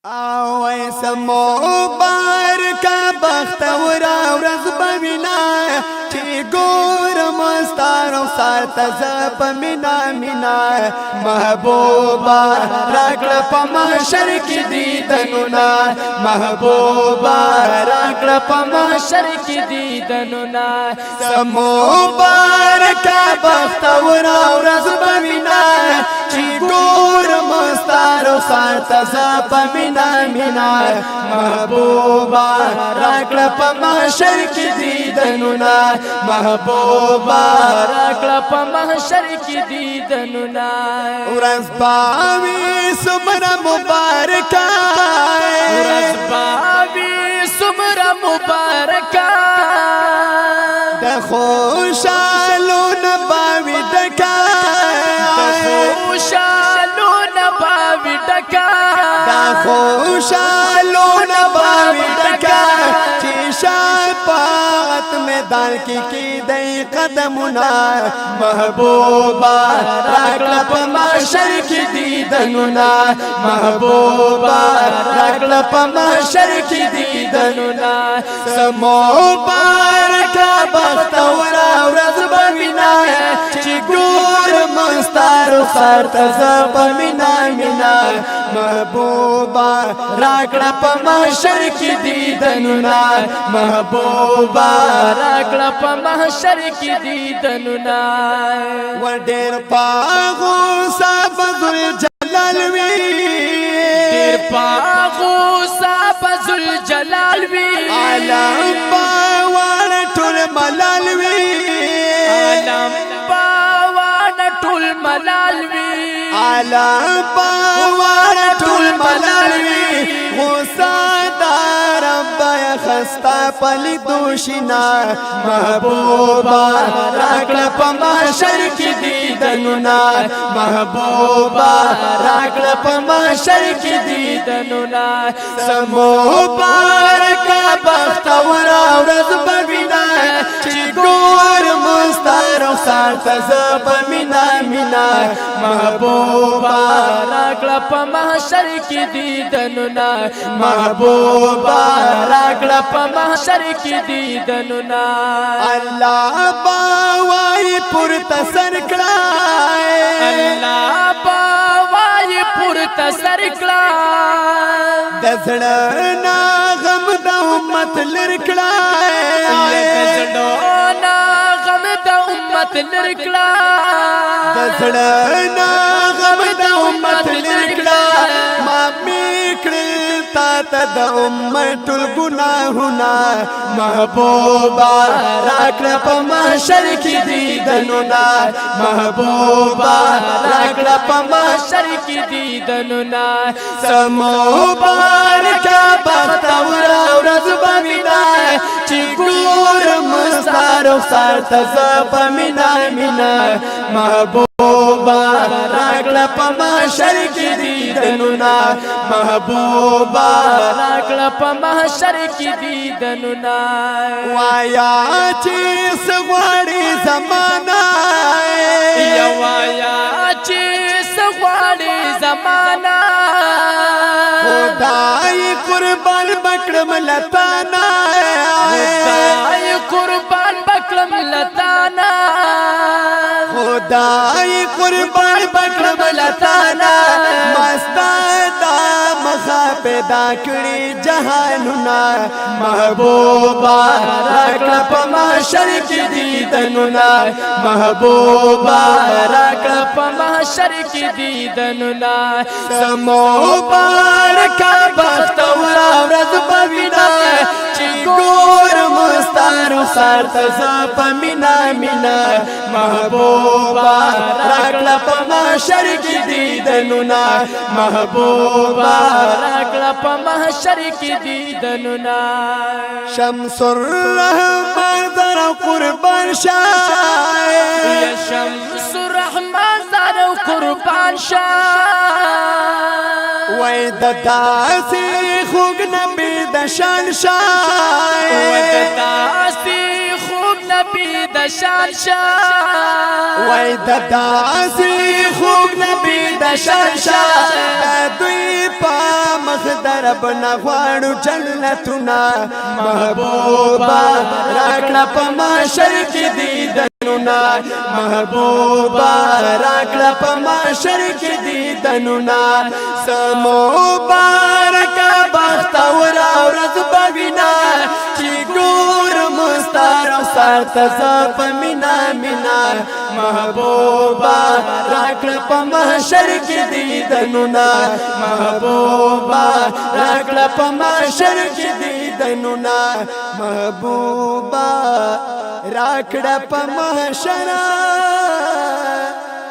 او سمو بارکا بختورا ورځ بوینا چې ګور مستار او سات زپ مینا مینا محبوبا راکړه په محشر کې دیدنونا محبوبا راکړه په محشر کې دیدنونا سمو بارکا بختورا ورځ بوینا چې ګور مستار او سات زپ مینا مینا محبوبا راکړه په محشر کې دیدنونا محبوبا راکړه په محشر کې دیدنونا ورځ باوي سمره مبارکه ورځ باوي سمره مبارکه د خوشالو نه باوي ډکه د خوشالو نه باوي ډکه خوشالو نباوی ڈکا چی شفاعت میدان کی دی قدمنا محبوبا راکڑا پا محشر کی دیدننا محبوبا راکڑا پا محشر کی دیدننا سمو بارکا بختورا ورز بمینا چی گور مستارو سارت زب مینا مینا محبوبا راکڑا پا محشر کی دیدنونا محبوبا راکڑا پا محشر کی دیدنونا وڈیر پاغو صاحب ذوالجلال وی دیر پاغو صاحب ذوالجلال وی عالم باوان ټول ملال وی عالم باوان ټول ملال وی عالم باوان ټول ملال وی غوسه دار رب خستا پلی دوشنا محبوبا راکړه په محشر کې دیدنونا محبوبا راکړه په محشر کې دیدنونا سمو بارکا بختورا ورځ بوینا چې ګور مستار او سات زب مینا مینا محبوبا راکړه په محشر کې دیدنونا محبوبا راکړه په محشر کې دیدنونا الله باوای پورته سر کړه الله باوای پورته سر کړه د زړه نا غم د امت لر کړه د زړه نا غم د امت لر کړه د زړه نا غم د امت لر کړه ما میکړه تا ته د امت الګناهونه محبوبا راکړه په محشر کې دیدنونا محبوبا راکړه په محشر کې دیدنونا سمو بارکا بختورا ورځ بمینا چې ګور مستار او سارت زب مینا مینا محبوبا راکړه په محشر کې دیدنونا محبوبا راکړه په محشر کې دیدنونا وایا چې سغواړي زمانہ یا وایا چې سغواړي زمانہ خدای قربان بکړم لتانا خدای قربان بکړم لتانا خدای قربان بکړم لتانا مستا مخا پیدا کړی جهانونا محبوبا راکړه په محشر کې دیدنونا محبوبا راکړه په محشر کې دیدنونا سمو بارکا بختورا ورځ بوینا چې ګور مستار سارت زپ مینا مینا محبوبا راکړه په محشر کې دیدنونا محبوبا راکړه په محشر کې دیدنونا شمس الرحمن زرا قربان شاه یا شمس الرحمن زرا قربان شاه وای د داسې خوږ نبی د شان شاه وای د داسې خوږ نبی د شان شاه وای د داسې خوږ نبی د شان شاه دوی په مخ درب نه غواړو جنتونه محبوبا راکړه په محشر کې دیدنونه محبوبا راکړه په محشر کې دیدنونه سمبارکه بختوره ورځ به وینا چې ګورم ستا رخسار ته زه په مینا مینا محبوبا راکړه په محشر کې دیدنونه محبوبا راکړه په محشر کې دیدنونه محبوبا راکړه په محشر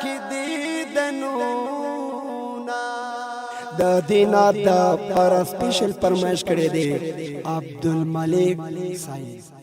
کې دیدنونه د دینا د پر سپیشل فرمایش کړی دی عبدالملک سایز